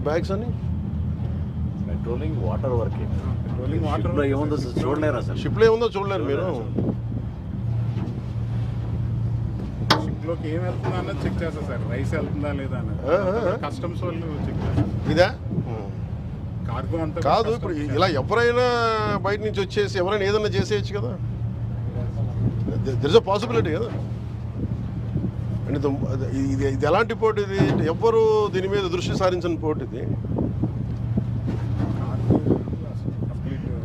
Bags అని patrolling water working patrolling water ఏముందో చూడలేరు అసలు. షిప్లో ఏముందో చూడలేరు మీరు. షిప్లోకి ఏం వెళ్తుందా అన్నది చెక్ చేస్తారు సార్. రైస్ వెళ్తుందా లేదా అన్నది కస్టమ్స్ వాళ్ళు చెక్ చేస్తారు. ఇదా కార్గో అంతా కాదు. ఇప్పుడు ఇలా ఎవరైనా బయట నుంచి వచ్చేసి ఎవరైనా ఏదైనా చేసేయచ్చు కదా. దర్ ఇస్ అ పాసిబిలిటీ కదా. అండ్ ఇది ఎలాంటి పోటీ ఇది? ఎవ్వరు దీని మీద దృష్టి సారించని పోటీ ఇది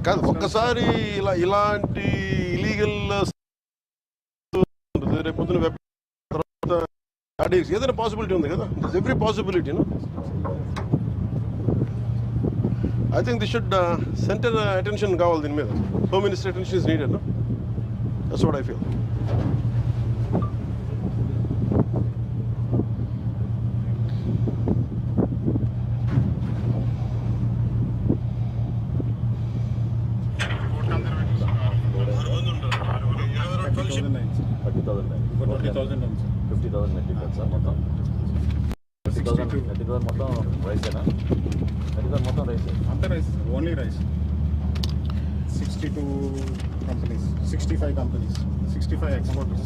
కాదు. ఒక్కసారి ఇలాంటి ఇలీగల్ రేపొద్దున ఏదైనా పాసిబిలిటీ ఉంది కదా. Every possibility. I think they should center attention కావాలి దీని మీద. Home Ministry attention is needed. No? That's what I feel. మొత్తం rice only rice. 62 companies, 65 companies, 65 exporters.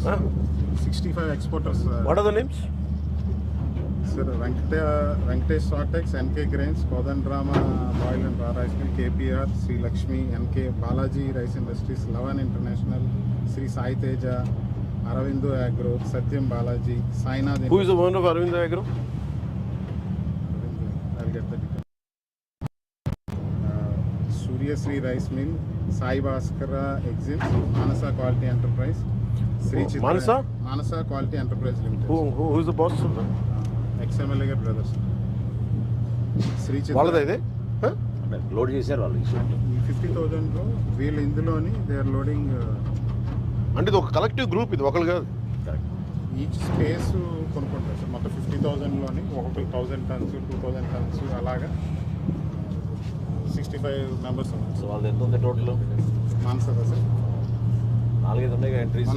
65 exporters. What are the names? Sir, Venkatesh Sortex, NK Grains, Kodandrama Oil and Raw Rice Mill, KPR, Sri Lakshmi, NK, Balaji Rice Industries, Lavan International, Sri Sai Teja, Aravindo Agro, Satyam Balaji, Sainath. Who is the owner of Aravindo Agro? I'll get the details. Surya Sri Rice Mill, Sai Bhaskara Exim, Manasa Quality Enterprise, Sri Chitra. Manasa Quality Enterprise Limited. Who is the boss of that? XMLA brothers. Sri Chitra. వాళ్ళదే ఇది load చేశారు వాళ్ళు. 50,000 లో వీళ్ళు ఇందులోని they are loading. అంటే ఇది ఒక కలెక్టివ్ గ్రూప్, ఇది ఒకరు కాదు. ఈచ్ స్పేస్ కొనుక్కుంటారు సార్. మొత్తం 50,000 లోని 1,000 tons, 2,000 tons అలాగా 65 members ఉన్నారు. సో వాళ్ళది ఎంత ఉంది టోటల్? మానస సార్ 4-5 ఉన్నాయి ఎంట్రీస్.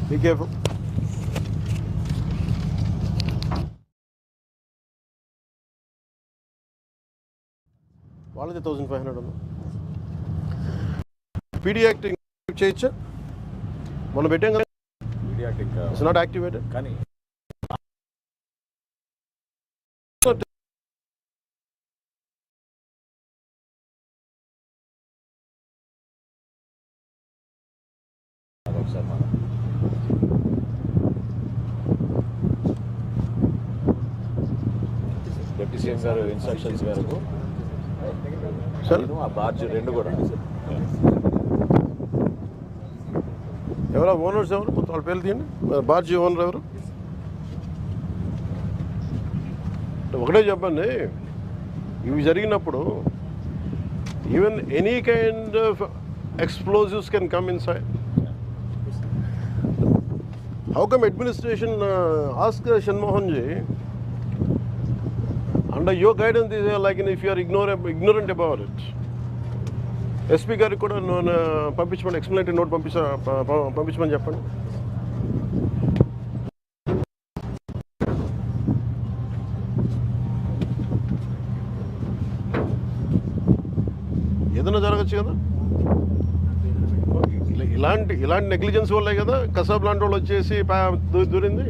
Be careful. వాళ్ళది 1500 ఉంది. పీడీ యాక్టింగ్ చేయొచ్చా? మనం పెట్టాం కదా. PD acting it's not activated. కానీ ఒకసారి మనం డిప్యూటీ సీఎం గారు ఇన్స్ట్రక్షన్స్ మేరకు ఆ బార్జ్ 2 కూడా ఎవరో ఓనర్స్ ఎవరు? మొత్తం వాళ్ళ పేర్లు తీయండి. బార్జీ ఓనర్ ఎవరు? ఒకటే చెప్పండి. ఇవి జరిగినప్పుడు even any kind of explosives can come inside. How come administration ask Shanmohan ji, under your guidance, they are like if you are ignorant about it, SP గారికి కూడా పంపించమని ఎక్స్ప్లెనేటరీ నోట్ పంపించమని చెప్పండి. ఏదైనా జరగచ్చు కదా. ఇలాంటి నెగ్లిజెన్స్ వల్లే కదా కసాబ్ లాంటి వాళ్ళు వచ్చేసి దూరింది.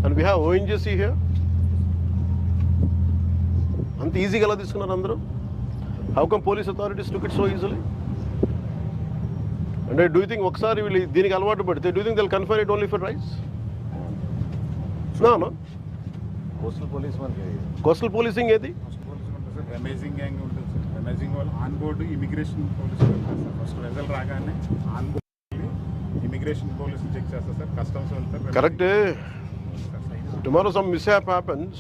And we have ONGC here. అంత ఈజీగా ఎలా తీసుకున్నారు అందరూ? How come police authorities took it so easily? అంటే డూ యూ థింక్ ఒకసారి వీళ్ళు దీనికి అలవాటు పడితే do you think they will confine it only for rice? No. Coastal policing ఏది? అమేజింగ్ గ్యాంగ్ ఉంటుంది సార్. అమేజింగ్ వాళ్ళు ఆన్ బోర్డు ఇమిగ్రేషన్ పోలీసులు వెళ్తారు సార్. ఫస్ట్ వెజల్ రాగానే ఆన్ బోర్డు ఇమిగ్రేషన్ పోలీసులు చెక్ చేస్తారు సార్. కస్టమ్స్ వెళ్తారు. Correct. Tomorrow some mishap happens,